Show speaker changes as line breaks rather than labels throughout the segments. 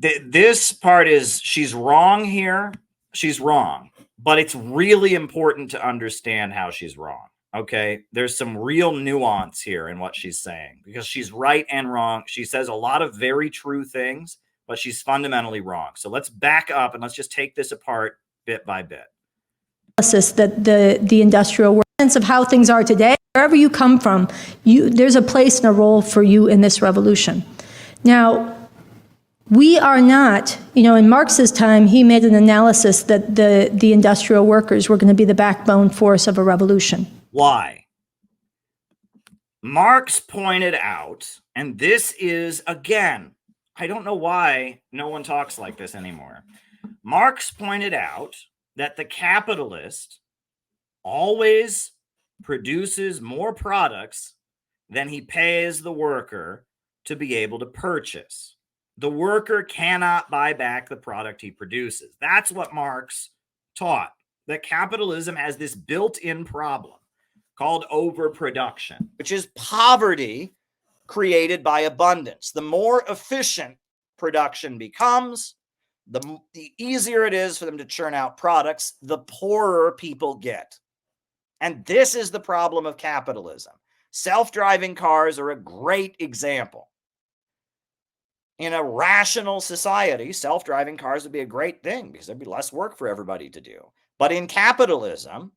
This part is, she's wrong here. She's wrong, but it's really important to understand how she's wrong. Okay, there's some real nuance here in what she's saying, because she's right and wrong. She says a lot of very true things, but she's fundamentally wrong. So let's back up and let's just take this apart bit by bit.
That the industrial world, sense of how things are today, wherever you come from, there's a place and a role for you in this revolution. Now, we are not, in Marx's time, he made an analysis that the industrial workers were going to be the backbone force of a revolution.
Why? Marx pointed out, and this is, again, I don't know why no one talks like this anymore. Marx pointed out that the capitalist always produces more products than he pays the worker to be able to purchase. The worker cannot buy back the product he produces. That's what Marx taught, that capitalism has this built-in problem called overproduction, which is poverty created by abundance. The more efficient production becomes, the easier it is for them to churn out products, the poorer people get. And this is the problem of capitalism. Self-driving cars are a great example. In a rational society, self-driving cars would be a great thing because there'd be less work for everybody to do. But in capitalism,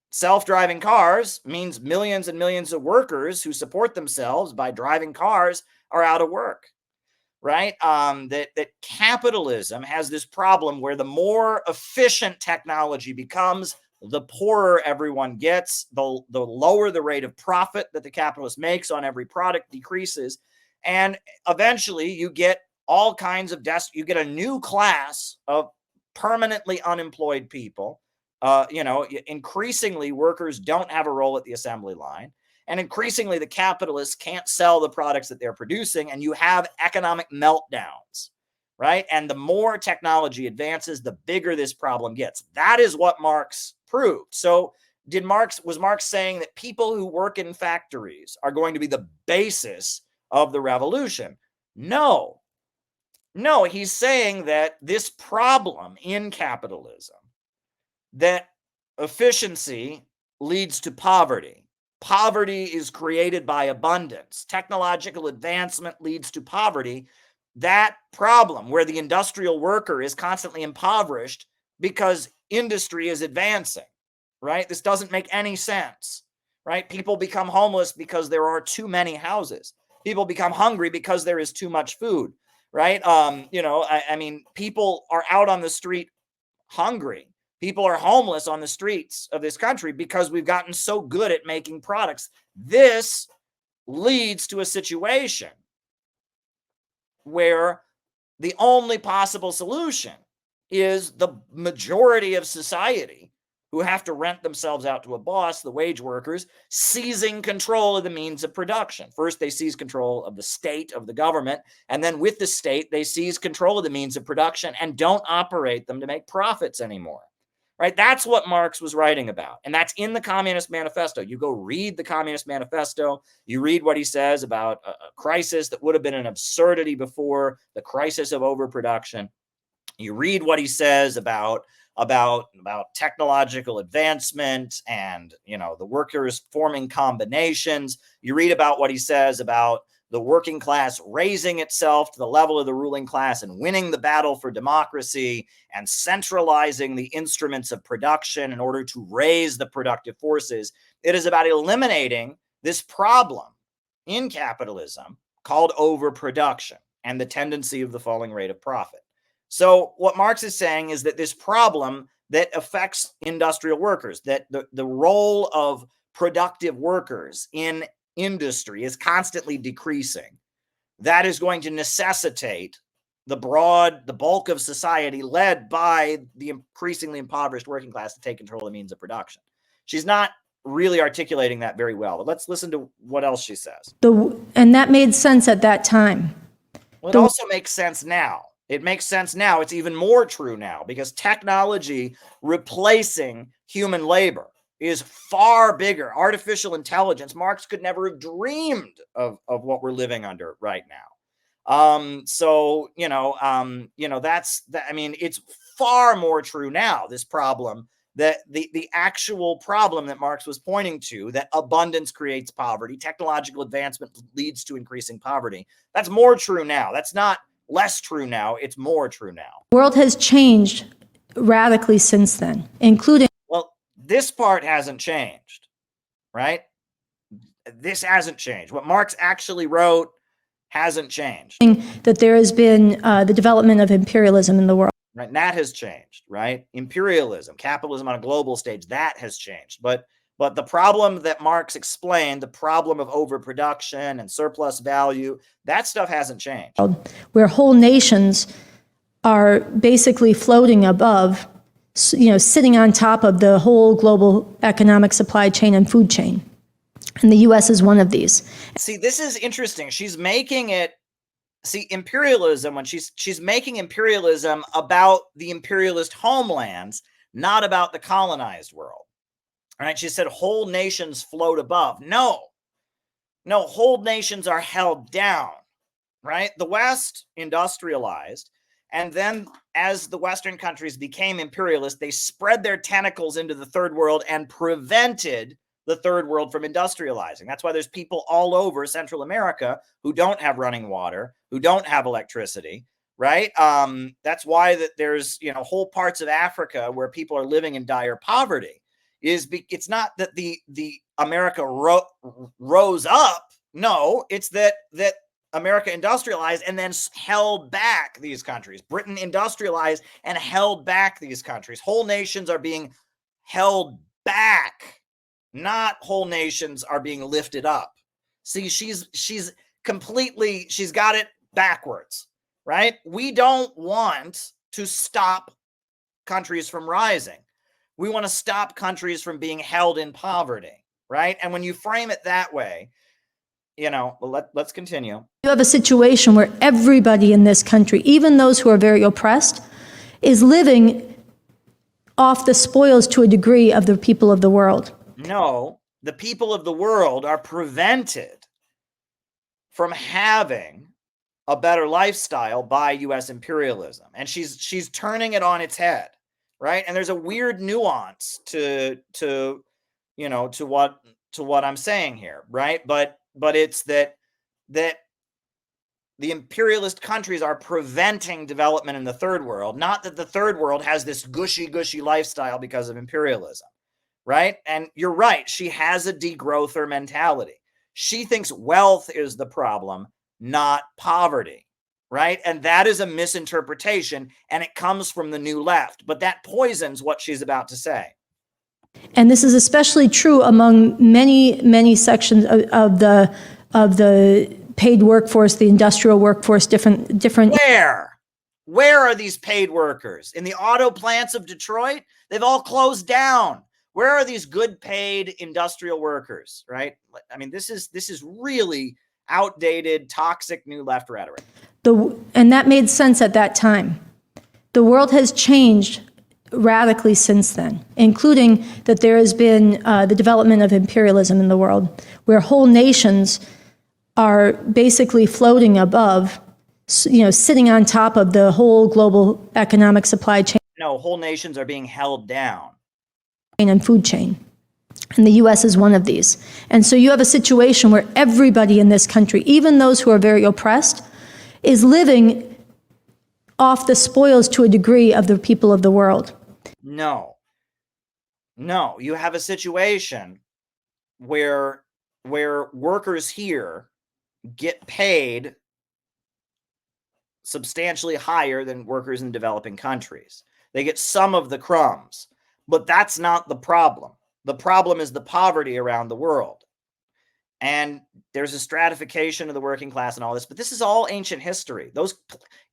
self-driving cars means millions and millions of workers who support themselves by driving cars are out of work, right? That capitalism has this problem where the more efficient technology becomes, the poorer everyone gets, the lower the rate of profit that the capitalist makes on every product decreases. And eventually you get all kinds of you get a new class of permanently unemployed people. Increasingly workers don't have a role at the assembly line. And increasingly the capitalists can't sell the products that they're producing, and you have economic meltdowns, right? And the more technology advances, the bigger this problem gets. That is what Marx proved. So was Marx saying that people who work in factories are going to be the basis of the revolution? No, he's saying that this problem in capitalism, that efficiency leads to poverty. Poverty is created by abundance. Technological advancement leads to poverty. That problem where the industrial worker is constantly impoverished because industry is advancing, right? This doesn't make any sense, right? People become homeless because there are too many houses. People become hungry because there is too much food, right? People are out on the street hungry. People are homeless on the streets of this country because we've gotten so good at making products. This leads to a situation where the only possible solution is the majority of society, who have to rent themselves out to a boss, the wage workers, seizing control of the means of production. First, they seize control of the state, of the government, and then with the state, they seize control of the means of production and don't operate them to make profits anymore. Right? That's what Marx was writing about. And that's in the Communist Manifesto. You go read the Communist Manifesto. You read what he says about a crisis that would have been an absurdity before, the crisis of overproduction. You read what he says about technological advancement and, the workers forming combinations. You read about what he says about the working class raising itself to the level of the ruling class and winning the battle for democracy and centralizing the instruments of production in order to raise the productive forces. It is about eliminating this problem in capitalism called overproduction and the tendency of the falling rate of profit. So what Marx is saying is that this problem that affects industrial workers, that the role of productive workers in industry is constantly decreasing, that is going to necessitate the bulk of society led by the increasingly impoverished working class to take control of the means of production. She's not really articulating that very well, but let's listen to what else she says.
And that made sense at that time.
Well, it also makes sense now. It makes sense now. It's even more true now because technology replacing human labor is far bigger. Artificial intelligence, Marx could never have dreamed of what we're living under right now. So, that's that. I mean, it's far more true now, this problem, that the actual problem that Marx was pointing to, that abundance creates poverty, technological advancement leads to increasing poverty. That's more true now. That's not less true now. It's more true now.
The world has changed radically since then, including.
Well, this part hasn't changed, right? This hasn't changed. What Marx actually wrote hasn't changed.
That there has been the development of imperialism in the world.
Right, and that has changed, right? Imperialism, capitalism on a global stage, that has changed. But the problem that Marx explained, the problem of overproduction and surplus value, that stuff hasn't changed.
Where whole nations are basically floating above, sitting on top of the whole global economic supply chain and food chain. And the U.S. is one of these.
See, this is interesting. She's making it, imperialism, when she's making imperialism about the imperialist homelands, not about the colonized world. All right, she said whole nations float above. No, whole nations are held down, right? The West industrialized, and then as the Western countries became imperialist, they spread their tentacles into the third world and prevented the third world from industrializing. That's why there's people all over Central America who don't have running water, who don't have electricity, right? That's why that there's whole parts of Africa where people are living in dire poverty. It's not that the America rose up. No, it's that America industrialized and then held back these countries. Britain industrialized and held back these countries. Whole nations are being held back. Not whole nations are being lifted up. See, she's got it backwards, right? We don't want to stop countries from rising. We want to stop countries from being held in poverty, right? And when you frame it that way, let's continue.
You have a situation where everybody in this country, even those who are very oppressed, is living off the spoils to a degree of the people of the world.
No, the people of the world are prevented from having a better lifestyle by U.S. imperialism. And she's turning it on its head, right? And there's a weird nuance to what I'm saying here, right? But it's that the imperialist countries are preventing development in the third world, not that the third world has this gushy lifestyle because of imperialism. Right? And you're right. She has a degrowther mentality. She thinks wealth is the problem, not poverty. Right? And that is a misinterpretation, and it comes from the new left. But that poisons what she's about to say.
And this is especially true among many sections of the paid workforce, the industrial workforce, different.
Where are these paid workers? In the auto plants of Detroit? They've all closed down. Where are these good paid industrial workers, right? I mean, this is really outdated, toxic new left rhetoric.
And that made sense at that time. The world has changed radically since then, including that there has been the development of imperialism in the world, where whole nations are basically floating above, sitting on top of the whole global economic supply chain.
No, whole nations are being held down.
And food chain. And the U.S. is one of these. And so you have a situation where everybody in this country, even those who are very oppressed, is living off the spoils to a degree of the people of the world.
No, you have a situation where workers here get paid substantially higher than workers in developing countries. They get some of the crumbs. But that's not the problem. The problem is the poverty around the world. And there's a stratification of the working class and all this, but this is all ancient history.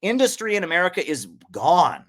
Industry in America is gone.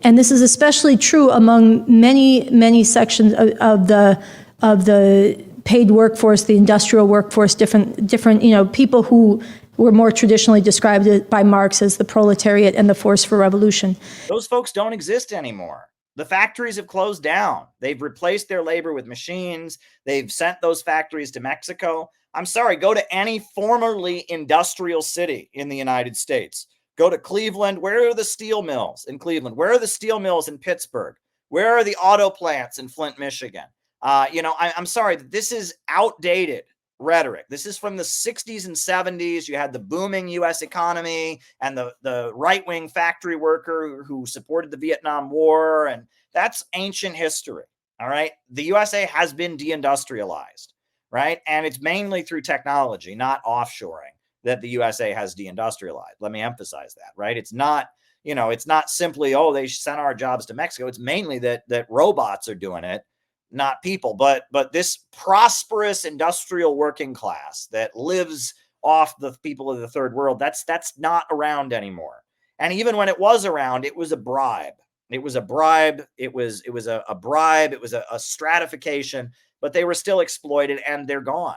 And this is especially true among many sections of the paid workforce, the industrial workforce, different people who were more traditionally described by Marx as the proletariat and the force for revolution.
Those folks don't exist anymore. The factories have closed down. They've replaced their labor with machines. They've sent those factories to Mexico. I'm sorry, go to any formerly industrial city in the United States. Go to Cleveland. Where are the steel mills in Cleveland? Where are the steel mills in Pittsburgh? Where are the auto plants in Flint, Michigan? I'm sorry, this is outdated rhetoric. This is from the 60s and 70s. You had the booming U.S. economy and the right-wing factory worker who supported the Vietnam War, and that's ancient history. All right. The USA has been deindustrialized, right? And it's mainly through technology, not offshoring, that the USA has deindustrialized. Let me emphasize that, right? It's not, it's not simply, oh, they sent our jobs to Mexico. It's mainly that robots are doing it, not people. But this prosperous industrial working class that lives off the people of the third world, that's not around anymore. And even when it was around, it was a bribe. It was a bribe. It was a bribe. It was a stratification, but they were still exploited and they're gone.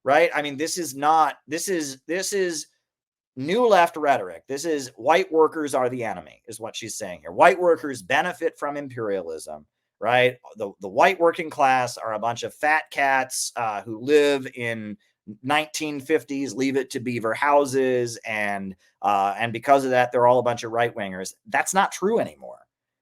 Right. I mean, this is new left rhetoric. This is white workers are the enemy, is what she's saying here. White workers benefit from imperialism. Right. The white working class are a bunch of fat cats who live in 1950s Leave It to Beaver houses. And because of that, they're all a bunch of right wingers. That's not true anymore.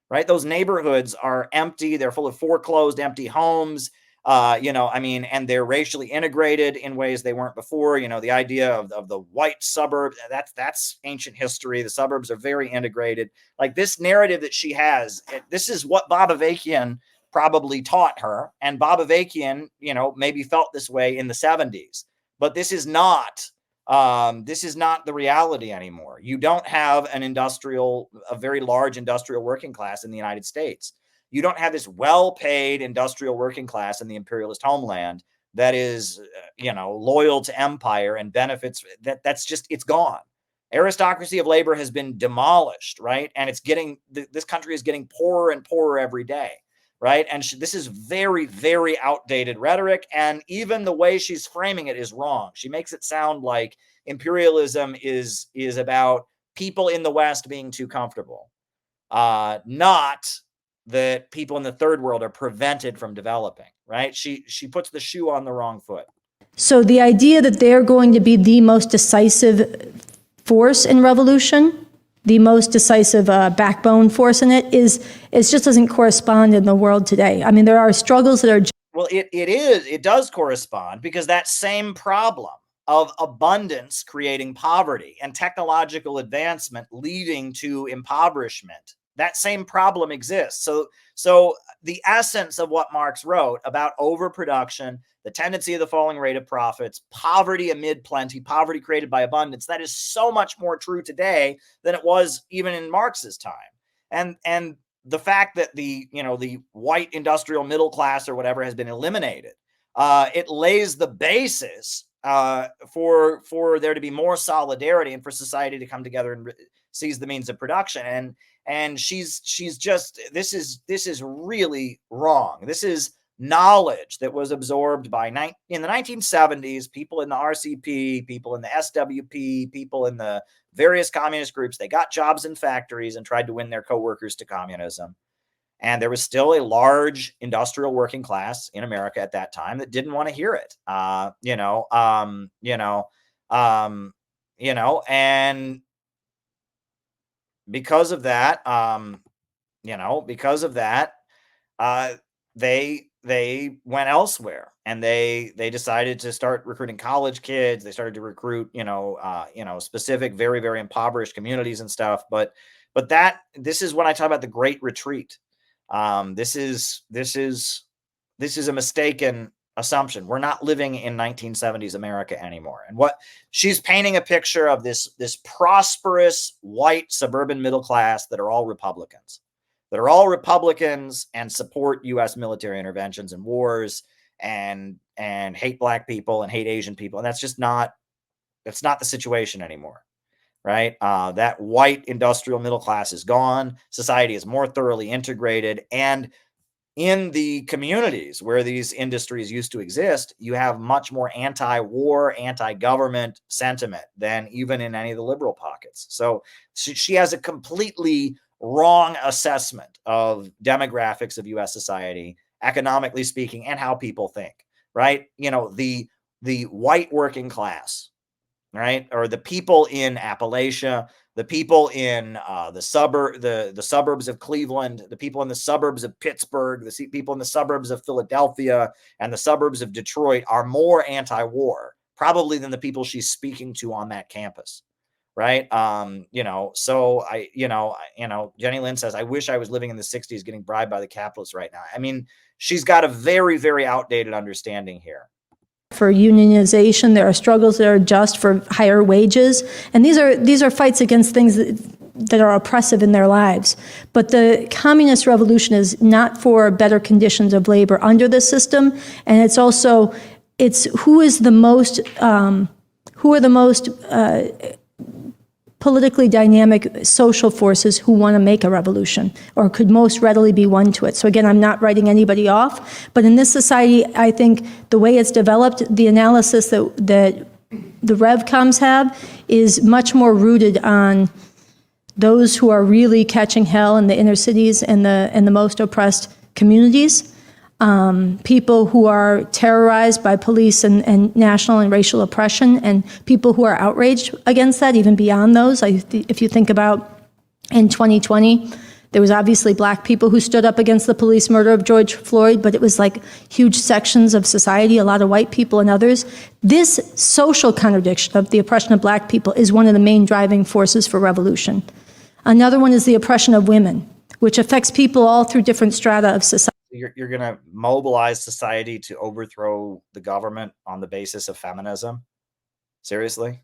Right. Those neighborhoods are empty. They're full of foreclosed, empty homes. And they're racially integrated in ways they weren't before. The idea of the white suburb, that's ancient history. The suburbs are very integrated. Like this narrative that she has, this is what Bob Avakian probably taught her. And Bob Avakian, maybe felt this way in the 70s, but this is not the reality anymore. You don't have a very large industrial working class in the United States. You don't have this well-paid industrial working class in the imperialist homeland that is, loyal to empire and benefits. It's gone. Aristocracy of labor has been demolished, right? And this country is getting poorer and poorer every day, right? And this is very, very outdated rhetoric. And even the way she's framing it is wrong. She makes it sound like imperialism is about people in the West being too comfortable, not that people in the third world are prevented from developing, right? She puts the shoe on the wrong foot.
So the idea that they're going to be the most decisive force in revolution, the most decisive backbone force in it, is just doesn't correspond in the world today. I mean, there are struggles that are...
Well, it does correspond, because that same problem of abundance creating poverty and technological advancement leading to impoverishment, that same problem exists. So the essence of what Marx wrote about overproduction, the tendency of the falling rate of profits, poverty amid plenty, poverty created by abundance, that is so much more true today than it was even in Marx's time. And the fact that the white industrial middle class or whatever has been eliminated, it lays the basis for there to be more solidarity and for society to come together and seize the means of production. And she's just, this is really wrong. This is knowledge that was absorbed in the 1970s, people in the RCP, people in the SWP, people in the various communist groups. They got jobs in factories and tried to win their coworkers to communism. And there was still a large industrial working class in America at that time that didn't want to hear it. And because of that, they went elsewhere, and they decided to start recruiting college kids. They started to recruit, specific, very, very impoverished communities and stuff. But this is when I talk about the Great Retreat. This is a mistaken assumption. We're not living in 1970s America anymore. And what she's painting a picture of this prosperous white suburban middle class that are all Republicans, and support U.S. military interventions and wars and hate black people and hate Asian people. And that's not the situation anymore. Right. That white industrial middle class is gone. Society is more thoroughly integrated. And in the communities where these industries used to exist, you have much more anti-war, anti-government sentiment than even in any of the liberal pockets. So she has a completely wrong assessment of demographics of U.S. society, economically speaking, and how people think. Right. The the white working class, right? Or the people in Appalachia, the people in the suburbs of Cleveland, the people in the suburbs of Pittsburgh, the people in the suburbs of Philadelphia and the suburbs of Detroit are more anti-war probably than the people she's speaking to on that campus. Right. So Jenny Lynn says, I wish I was living in the 60s getting bribed by the capitalists right now. I mean, she's got a very, very outdated understanding here.
For unionization, there are struggles that are just for higher wages. And these are fights against things that are oppressive in their lives. But the communist revolution is not for better conditions of labor under the system. And it's also, who are the most politically dynamic social forces who want to make a revolution or could most readily be won to it. So again, I'm not writing anybody off, but in this society, I think the way it's developed, the analysis that the RevComs have is much more rooted on those who are really catching hell in the inner cities and the most oppressed communities. People who are terrorized by police and national and racial oppression, and people who are outraged against that, even beyond those. If you think about in 2020, there was obviously black people who stood up against the police murder of George Floyd, but it was like huge sections of society, a lot of white people and others. This social contradiction of the oppression of black people is one of the main driving forces for revolution. Another one is the oppression of women, which affects people all through different strata of society.
You're going to mobilize society to overthrow the government on the basis of feminism? Seriously?